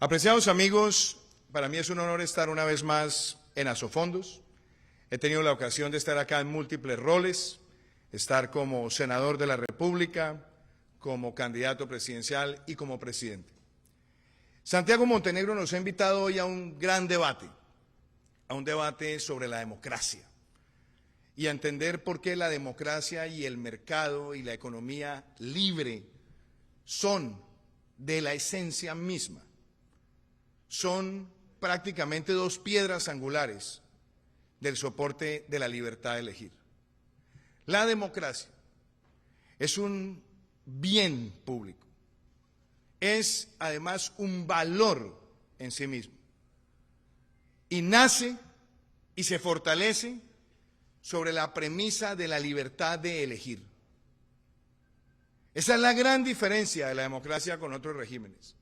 Apreciados amigos, para mí es un honor estar una vez más en Asofondos. He tenido la ocasión de estar acá en múltiples roles, estar como senador de la República, como candidato presidencial y como presidente. Santiago Montenegro nos ha invitado hoy a un gran debate, sobre la democracia y a entender por qué la democracia y el mercado y la economía libre son de la esencia misma. Son prácticamente dos piedras angulares del soporte de la libertad de elegir. La democracia es un bien público, es además un valor en sí mismo y nace y se fortalece sobre la premisa de la libertad de elegir. Esa es la gran diferencia de la democracia con otros regímenes.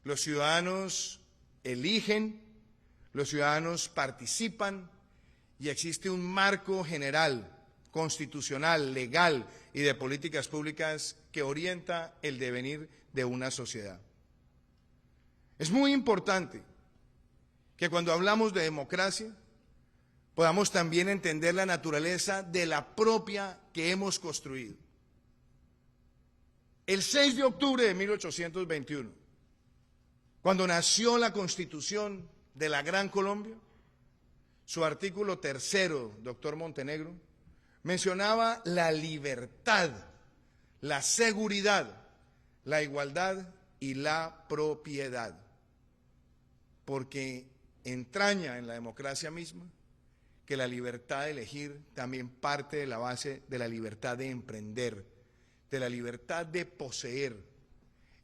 Los ciudadanos eligen, los ciudadanos participan y existe un marco general, constitucional, legal y de políticas públicas que orienta el devenir de una sociedad. Es muy importante que cuando hablamos de democracia podamos también entender la naturaleza de la propia que hemos construido. El 6 de octubre de 1821, cuando nació la Constitución de la Gran Colombia, su artículo 3º, doctor Montenegro, mencionaba la libertad, la seguridad, la igualdad y la propiedad, porque entraña en la democracia misma que la libertad de elegir también parte de la base de la libertad de emprender, de la libertad de poseer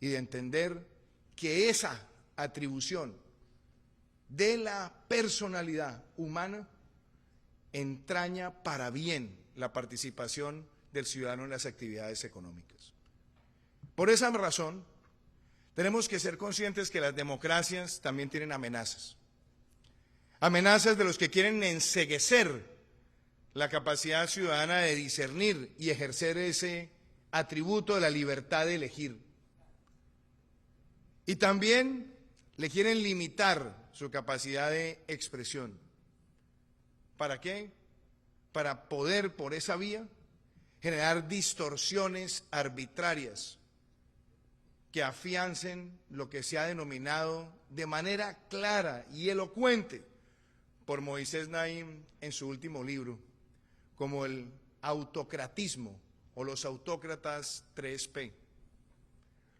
y de entender que esa atribución de la personalidad humana entraña para bien la participación del ciudadano en las actividades económicas. Por esa razón, tenemos que ser conscientes que las democracias también tienen amenazas. Amenazas de los que quieren enceguecer la capacidad ciudadana de discernir y ejercer ese atributo de la libertad de elegir. Y también le quieren limitar su capacidad de expresión. ¿Para qué? Para poder, por esa vía, generar distorsiones arbitrarias que afiancen lo que se ha denominado de manera clara y elocuente por Moisés Naim en su último libro, como el autocratismo o los autócratas 3P.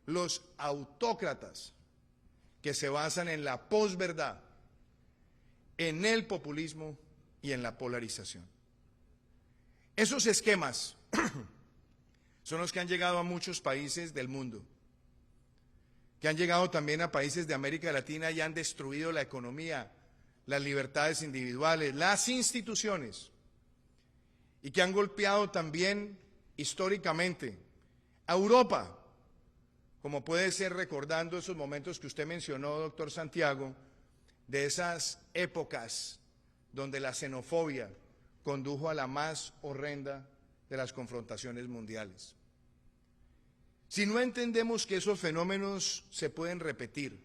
Los autócratas que se basan en la posverdad, en el populismo y en la polarización. Esos esquemas son los que han llegado a muchos países del mundo, que han llegado también a países de América Latina y han destruido la economía, las libertades individuales, las instituciones, y que han golpeado también históricamente a Europa, como puede ser recordando esos momentos que usted mencionó, doctor Santiago, de esas épocas donde la xenofobia condujo a la más horrenda de las confrontaciones mundiales. Si no entendemos que esos fenómenos se pueden repetir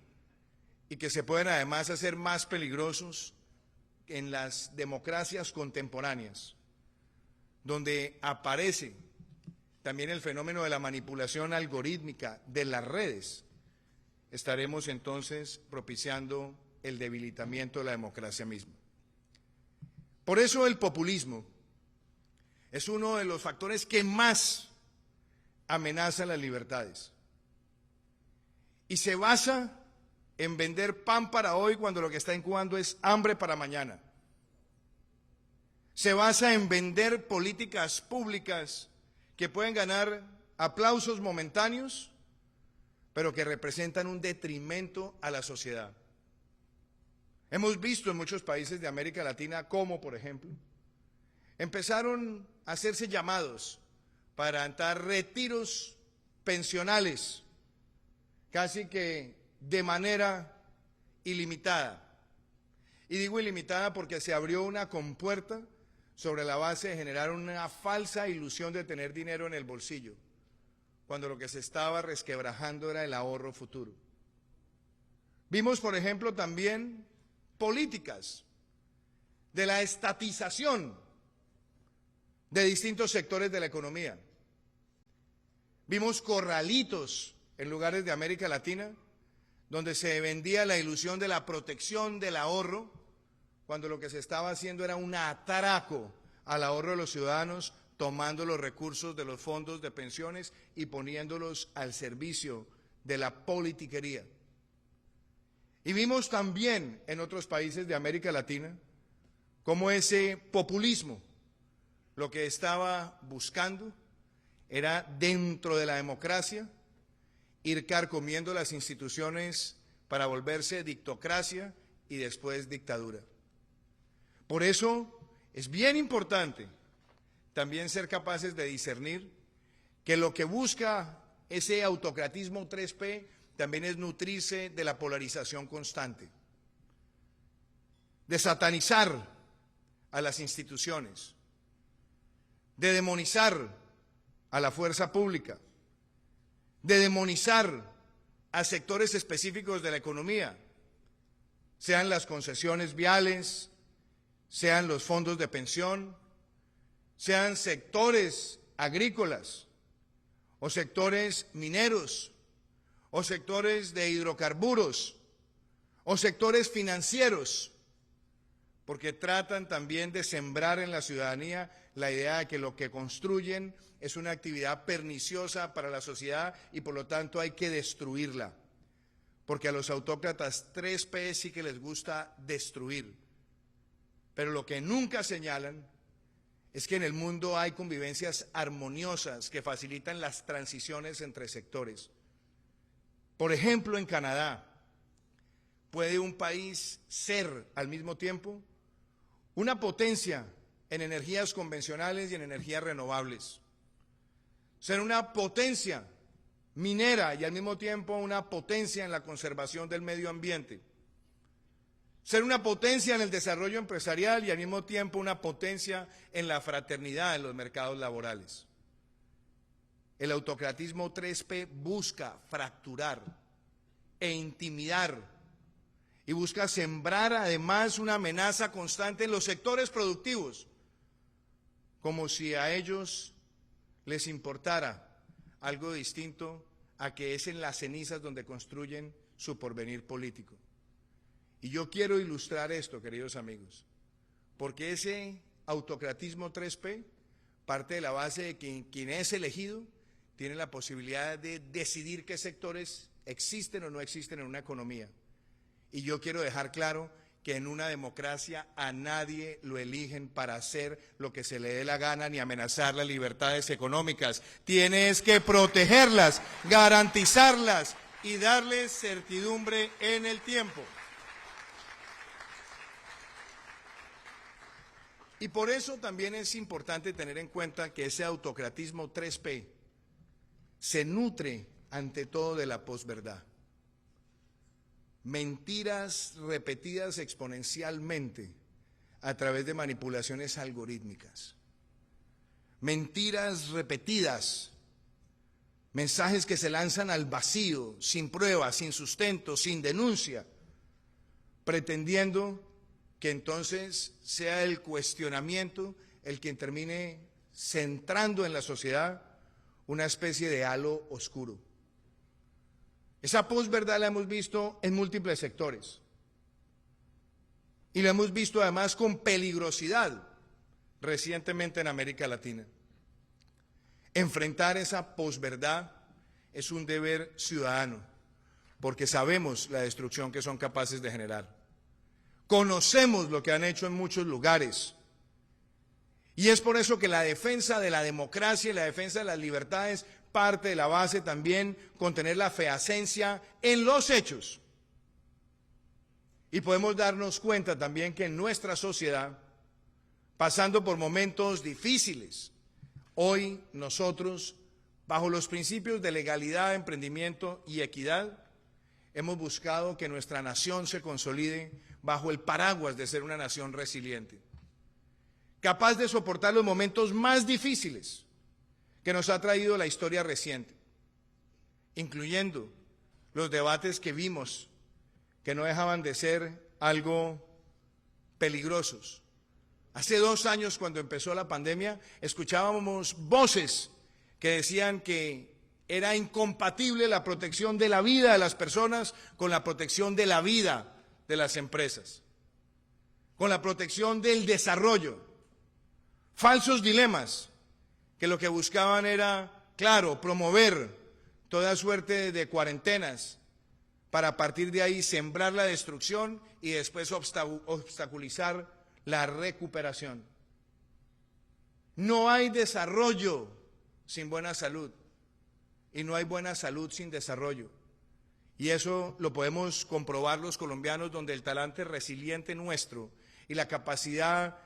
y que se pueden además hacer más peligrosos en las democracias contemporáneas, donde aparece también el fenómeno de la manipulación algorítmica de las redes, estaremos entonces propiciando el debilitamiento de la democracia misma. Por eso el populismo es uno de los factores que más amenaza las libertades y se basa en vender pan para hoy cuando lo que está incubando es hambre para mañana. Se basa en vender políticas públicas que pueden ganar aplausos momentáneos, pero que representan un detrimento a la sociedad. Hemos visto en muchos países de América Latina cómo, por ejemplo, empezaron a hacerse llamados para dar retiros pensionales, casi que de manera ilimitada. Y digo ilimitada porque se abrió una compuerta sobre la base de generar una falsa ilusión de tener dinero en el bolsillo, cuando lo que se estaba resquebrajando era el ahorro futuro. Vimos, por ejemplo, también políticas de la estatización de distintos sectores de la economía. Vimos corralitos en lugares de América Latina donde se vendía la ilusión de la protección del ahorro, cuando lo que se estaba haciendo era un atraco al ahorro de los ciudadanos, tomando los recursos de los fondos de pensiones y poniéndolos al servicio de la politiquería. Y vimos también en otros países de América Latina cómo ese populismo lo que estaba buscando era, dentro de la democracia, ir carcomiendo las instituciones para volverse dictocracia y después dictadura. Por eso es bien importante también ser capaces de discernir que lo que busca ese autocratismo 3P también es nutrirse de la polarización constante, de satanizar a las instituciones, de demonizar a la fuerza pública, de demonizar a sectores específicos de la economía, sean las concesiones viales, sean los fondos de pensión, sean sectores agrícolas o sectores mineros o sectores de hidrocarburos o sectores financieros, porque tratan también de sembrar en la ciudadanía la idea de que lo que construyen es una actividad perniciosa para la sociedad y por lo tanto hay que destruirla, porque a los autócratas 3P sí que les gusta destruir, pero lo que nunca señalan es que en el mundo hay convivencias armoniosas que facilitan las transiciones entre sectores. Por ejemplo, en Canadá, ¿puede un país ser al mismo tiempo una potencia en energías convencionales y en energías renovables? Ser una potencia minera y al mismo tiempo una potencia en la conservación del medio ambiente. Ser una potencia en el desarrollo empresarial y al mismo tiempo una potencia en la fraternidad en los mercados laborales. El autocratismo 3P busca fracturar e intimidar y busca sembrar además una amenaza constante en los sectores productivos, como si a ellos les importara algo distinto a que es en las cenizas donde construyen su porvenir político. Y yo quiero ilustrar esto, queridos amigos, porque ese autocratismo 3P parte de la base de que quien es elegido tiene la posibilidad de decidir qué sectores existen o no existen en una economía. Y yo quiero dejar claro que en una democracia a nadie lo eligen para hacer lo que se le dé la gana ni amenazar las libertades económicas. Tienes que protegerlas, garantizarlas y darles certidumbre en el tiempo. Y por eso también es importante tener en cuenta que ese autocratismo 3P se nutre ante todo de la posverdad. Mentiras repetidas exponencialmente a través de manipulaciones algorítmicas. Mentiras repetidas, mensajes que se lanzan al vacío, sin pruebas, sin sustento, sin denuncia, pretendiendo que entonces sea el cuestionamiento el quien termine centrando en la sociedad una especie de halo oscuro. Esa posverdad la hemos visto en múltiples sectores y la hemos visto además con peligrosidad recientemente en América Latina. Enfrentar esa posverdad es un deber ciudadano, porque sabemos la destrucción que son capaces de generar. Conocemos lo que han hecho en muchos lugares. Y es por eso que la defensa de la democracia y la defensa de las libertades parte de la base también con tener la fehacencia en los hechos. Y podemos darnos cuenta también que en nuestra sociedad, pasando por momentos difíciles, hoy nosotros, bajo los principios de legalidad, emprendimiento y equidad, hemos buscado que nuestra nación se consolide bajo el paraguas de ser una nación resiliente, capaz de soportar los momentos más difíciles que nos ha traído la historia reciente, incluyendo los debates que vimos que no dejaban de ser algo peligrosos. Hace 2 años, cuando empezó la pandemia, escuchábamos voces que decían que era incompatible la protección de la vida de las personas con la protección de la vida de las empresas, con la protección del desarrollo. Falsos dilemas que lo que buscaban era, claro, promover toda suerte de cuarentenas para a partir de ahí sembrar la destrucción y después obstaculizar la recuperación. No hay desarrollo sin buena salud y no hay buena salud sin desarrollo. Y eso lo podemos comprobar los colombianos, donde el talante resiliente nuestro y la capacidad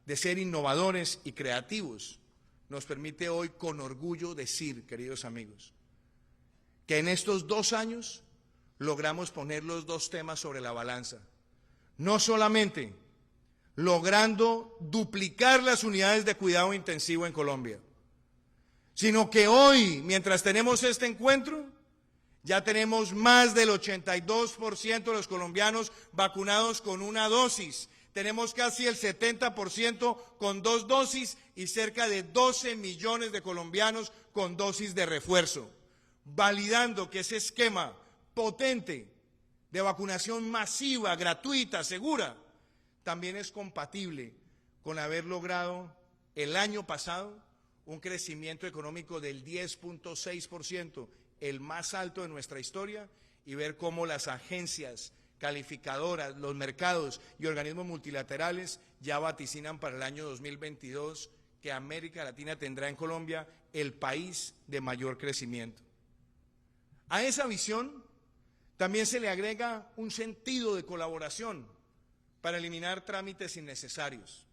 de ser innovadores y creativos nos permite hoy con orgullo decir, queridos amigos, que en estos 2 años logramos poner los 2 temas sobre la balanza. No solamente logrando duplicar las unidades de cuidado intensivo en Colombia, sino que hoy, mientras tenemos este encuentro, ya tenemos más del 82% de los colombianos vacunados con una dosis. Tenemos casi el 70% con 2 dosis y cerca de 12 millones de colombianos con dosis de refuerzo, validando que ese esquema potente de vacunación masiva, gratuita, segura, también es compatible con haber logrado el año pasado un crecimiento económico del 10.6%, el más alto de nuestra historia, y ver cómo las agencias calificadoras, los mercados y organismos multilaterales ya vaticinan para el año 2022 que América Latina tendrá en Colombia el país de mayor crecimiento. A esa visión también se le agrega un sentido de colaboración para eliminar trámites innecesarios.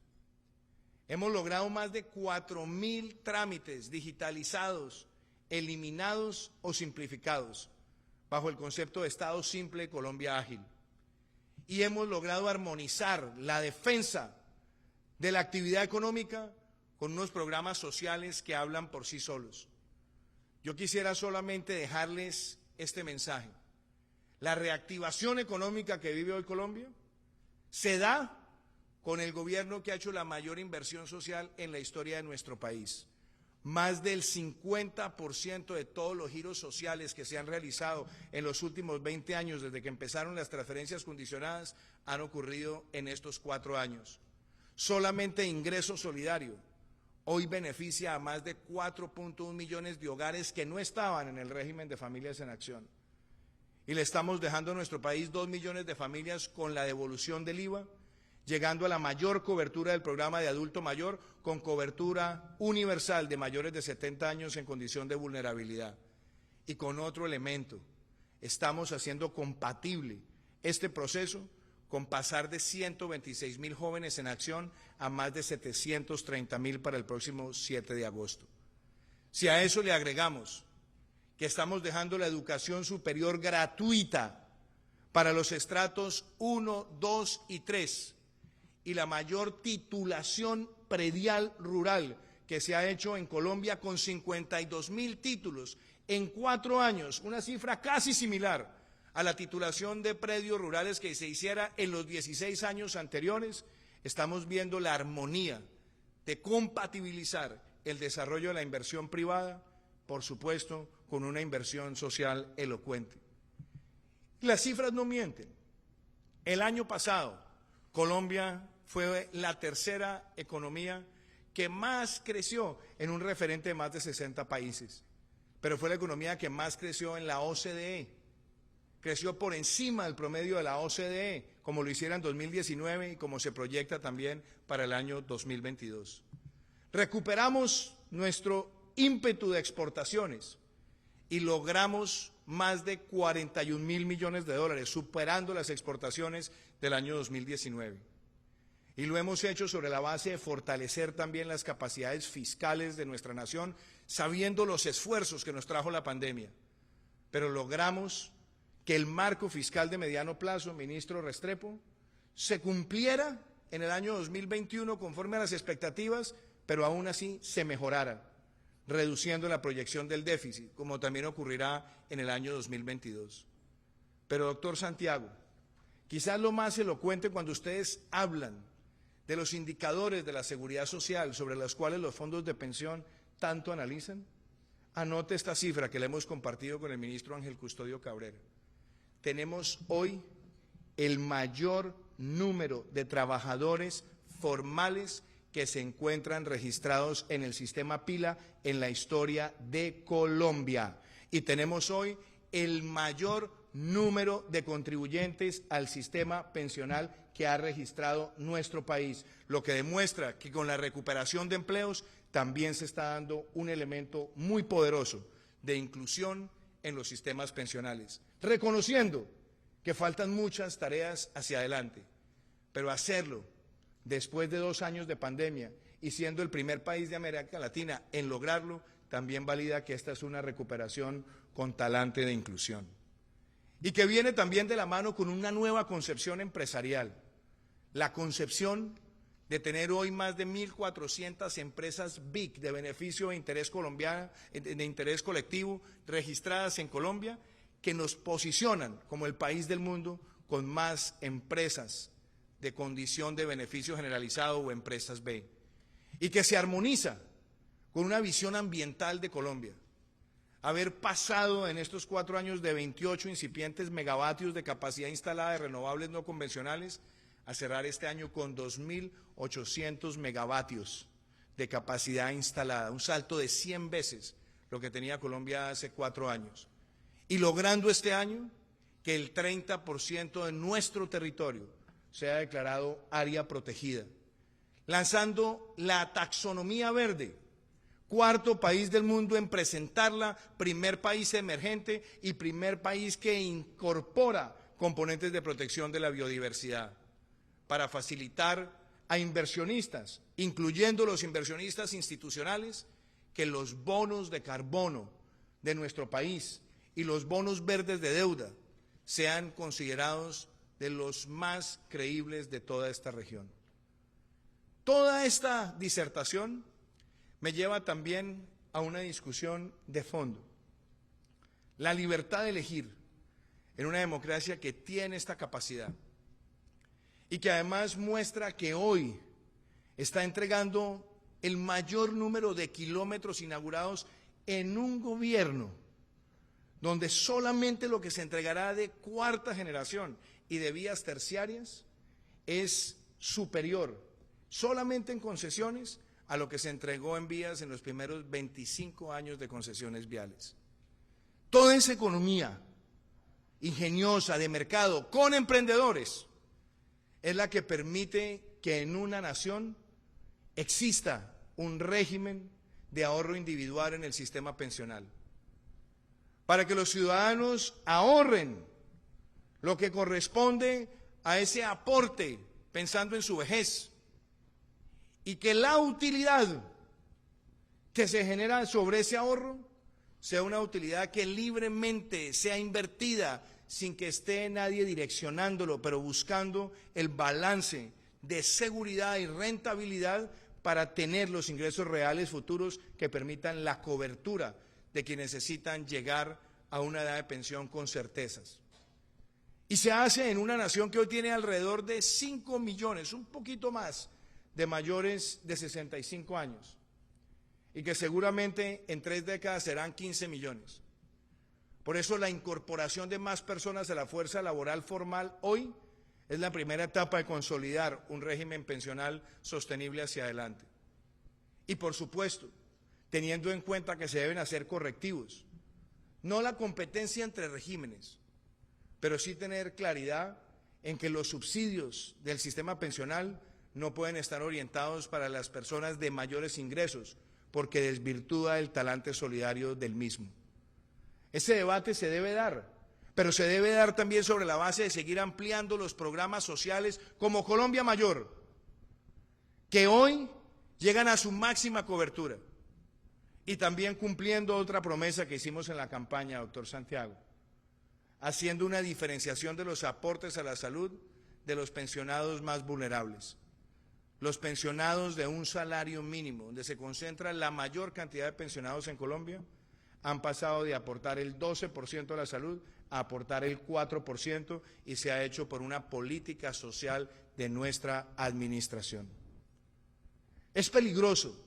Hemos logrado más de 4.000 trámites digitalizados, eliminados o simplificados, bajo el concepto de Estado Simple, Colombia Ágil. Y hemos logrado armonizar la defensa de la actividad económica con unos programas sociales que hablan por sí solos. Yo quisiera solamente dejarles este mensaje. La reactivación económica que vive hoy Colombia se da con el gobierno que ha hecho la mayor inversión social en la historia de nuestro país. Más del 50% de todos los giros sociales que se han realizado en los últimos 20 años, desde que empezaron las transferencias condicionadas, han ocurrido en estos 4 años. Solamente Ingreso Solidario hoy beneficia a más de 4.1 millones de hogares que no estaban en el régimen de Familias en Acción. Y le estamos dejando a nuestro país 2 millones de familias con la devolución del IVA, llegando a la mayor cobertura del programa de adulto mayor, con cobertura universal de mayores de 70 años en condición de vulnerabilidad. Y con otro elemento, estamos haciendo compatible este proceso con pasar de 126.000 jóvenes en acción a más de 730.000 para el próximo 7 de agosto. Si a eso le agregamos que estamos dejando la educación superior gratuita para los estratos 1, 2 y 3, y la mayor titulación predial rural que se ha hecho en Colombia con 52.000 títulos en 4 años, una cifra casi similar a la titulación de predios rurales que se hiciera en los 16 años anteriores, estamos viendo la armonía de compatibilizar el desarrollo de la inversión privada, por supuesto, con una inversión social elocuente. Las cifras no mienten. El año pasado, Colombia fue la tercera economía que más creció en un referente de más de 60 países, pero fue la economía que más creció en la OCDE. Creció por encima del promedio de la OCDE, como lo hiciera en 2019 y como se proyecta también para el año 2022. Recuperamos nuestro ímpetu de exportaciones y logramos más de 41.000 millones de dólares, superando las exportaciones del año 2019. Y lo hemos hecho sobre la base de fortalecer también las capacidades fiscales de nuestra nación, sabiendo los esfuerzos que nos trajo la pandemia. Pero logramos que el marco fiscal de mediano plazo, ministro Restrepo, se cumpliera en el año 2021 conforme a las expectativas, pero aún así se mejorara, reduciendo la proyección del déficit, como también ocurrirá en el año 2022. Pero, doctor Santiago, Quizás lo más elocuente cuando ustedes hablan de los indicadores de la seguridad social sobre los cuales los fondos de pensión tanto analizan. Anote esta cifra que le hemos compartido con el ministro Ángel Custodio Cabrera. Tenemos hoy el mayor número de trabajadores formales que se encuentran registrados en el sistema Pila en la historia de Colombia. Y tenemos hoy el mayor número de contribuyentes al sistema pensional que ha registrado nuestro país, lo que demuestra que con la recuperación de empleos también se está dando un elemento muy poderoso de inclusión en los sistemas pensionales, reconociendo que faltan muchas tareas hacia adelante, pero hacerlo después de 2 años de pandemia y siendo el primer país de América Latina en lograrlo, también valida que esta es una recuperación con talante de inclusión. Y que viene también de la mano con una nueva concepción empresarial, la concepción de tener hoy más de 1.400 empresas BIC de beneficio de interés colombiano, de interés colectivo, registradas en Colombia, que nos posicionan como el país del mundo con más empresas de condición de beneficio generalizado o empresas B, y que se armoniza con una visión ambiental de Colombia. Haber pasado en estos 4 años de 28 incipientes megavatios de capacidad instalada de renovables no convencionales a cerrar este año con 2.800 megavatios de capacidad instalada, un salto de 100 veces lo que tenía Colombia hace 4 años. Y logrando este año que el 30% de nuestro territorio sea declarado área protegida, lanzando la taxonomía verde, 4.º país del mundo en presentarla, primer país emergente y primer país que incorpora componentes de protección de la biodiversidad, para facilitar a inversionistas, incluyendo los inversionistas institucionales, que los bonos de carbono de nuestro país y los bonos verdes de deuda sean considerados de los más creíbles de toda esta región. Toda esta disertación me lleva también a una discusión de fondo. La libertad de elegir en una democracia que tiene esta capacidad y que además muestra que hoy está entregando el mayor número de kilómetros inaugurados en un gobierno donde solamente lo que se entregará de 4ª generación y de vías terciarias es superior, solamente en concesiones, a lo que se entregó en vías en los primeros 25 años de concesiones viales. Toda esa economía ingeniosa de mercado con emprendedores es la que permite que en una nación exista un régimen de ahorro individual en el sistema pensional, para que los ciudadanos ahorren lo que corresponde a ese aporte pensando en su vejez, y que la utilidad que se genera sobre ese ahorro sea una utilidad que libremente sea invertida sin que esté nadie direccionándolo, pero buscando el balance de seguridad y rentabilidad para tener los ingresos reales futuros que permitan la cobertura de quienes necesitan llegar a una edad de pensión con certezas. Y se hace en una nación que hoy tiene alrededor de 5 millones, un poquito más, de mayores de 65 años, y que seguramente en 3 décadas serán 15 millones. Por eso la incorporación de más personas a la fuerza laboral formal hoy es la primera etapa de consolidar un régimen pensional sostenible hacia adelante. Y por supuesto, teniendo en cuenta que se deben hacer correctivos, no la competencia entre regímenes, pero sí tener claridad en que los subsidios del sistema pensional no pueden estar orientados para las personas de mayores ingresos, porque desvirtúa el talante solidario del mismo. Ese debate se debe dar, pero se debe dar también sobre la base de seguir ampliando los programas sociales como Colombia Mayor, que hoy llegan a su máxima cobertura, y también cumpliendo otra promesa que hicimos en la campaña, doctor Santiago, haciendo una diferenciación de los aportes a la salud de los pensionados más vulnerables. Los pensionados de un salario mínimo, donde se concentra la mayor cantidad de pensionados en Colombia, han pasado de aportar el 12% a la salud a aportar el 4% y se ha hecho por una política social de nuestra administración. Es peligroso,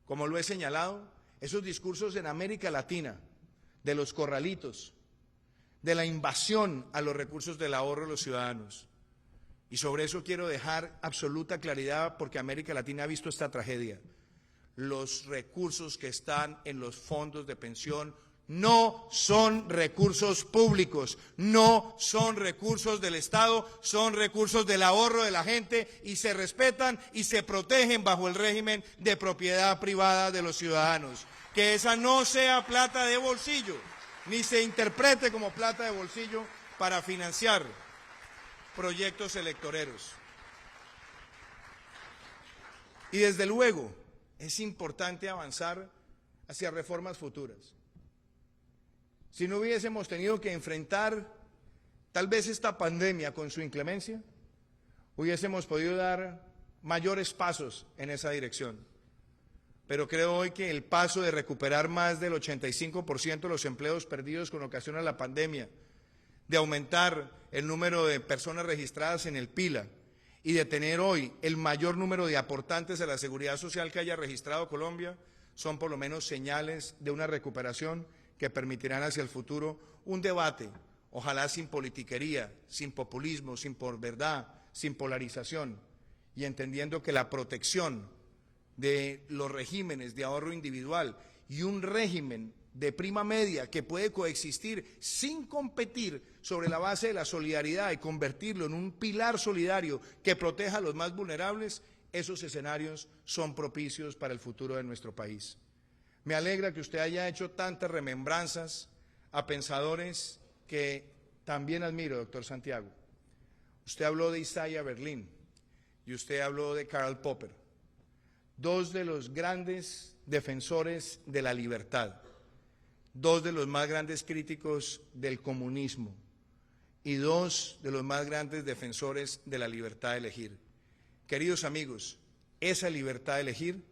como lo he señalado, esos discursos en América Latina, de los corralitos, de la invasión a los recursos del ahorro de los ciudadanos. Y sobre eso quiero dejar absoluta claridad porque América Latina ha visto esta tragedia. Los recursos que están en los fondos de pensión no son recursos públicos, no son recursos del Estado, son recursos del ahorro de la gente y se respetan y se protegen bajo el régimen de propiedad privada de los ciudadanos. Que esa no sea plata de bolsillo, ni se interprete como plata de bolsillo para financiar proyectos electoreros. Y desde luego es importante avanzar hacia reformas futuras. Si no hubiésemos tenido que enfrentar tal vez esta pandemia con su inclemencia, hubiésemos podido dar mayores pasos en esa dirección. Pero creo hoy que el paso de recuperar más del 85% de los empleos perdidos con ocasión a la pandemia, de aumentar el número de personas registradas en el PILA y de tener hoy el mayor número de aportantes a la seguridad social que haya registrado Colombia, son por lo menos señales de una recuperación que permitirán hacia el futuro un debate, ojalá sin politiquería, sin populismo, sin posverdad, sin polarización, y entendiendo que la protección de los regímenes de ahorro individual y un régimen de prima media que puede coexistir sin competir sobre la base de la solidaridad y convertirlo en un pilar solidario que proteja a los más vulnerables, esos escenarios son propicios para el futuro de nuestro país. Me alegra que usted haya hecho tantas remembranzas a pensadores que también admiro, doctor Santiago. Usted habló de Isaiah Berlin y usted habló de Karl Popper, dos de los grandes defensores de la libertad, dos de los más grandes críticos del comunismo y dos de los más grandes defensores de la libertad de elegir. Queridos amigos, esa libertad de elegir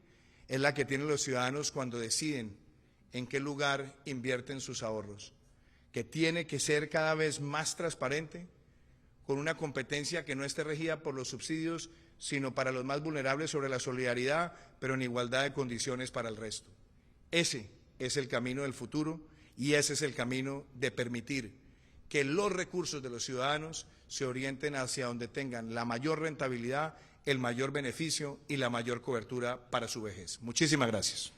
es la que tienen los ciudadanos cuando deciden en qué lugar invierten sus ahorros, que tiene que ser cada vez más transparente, con una competencia que no esté regida por los subsidios, sino para los más vulnerables sobre la solidaridad, pero en igualdad de condiciones para el resto. Ese es el camino del futuro y ese es el camino de permitir que los recursos de los ciudadanos se orienten hacia donde tengan la mayor rentabilidad, el mayor beneficio y la mayor cobertura para su vejez. Muchísimas gracias.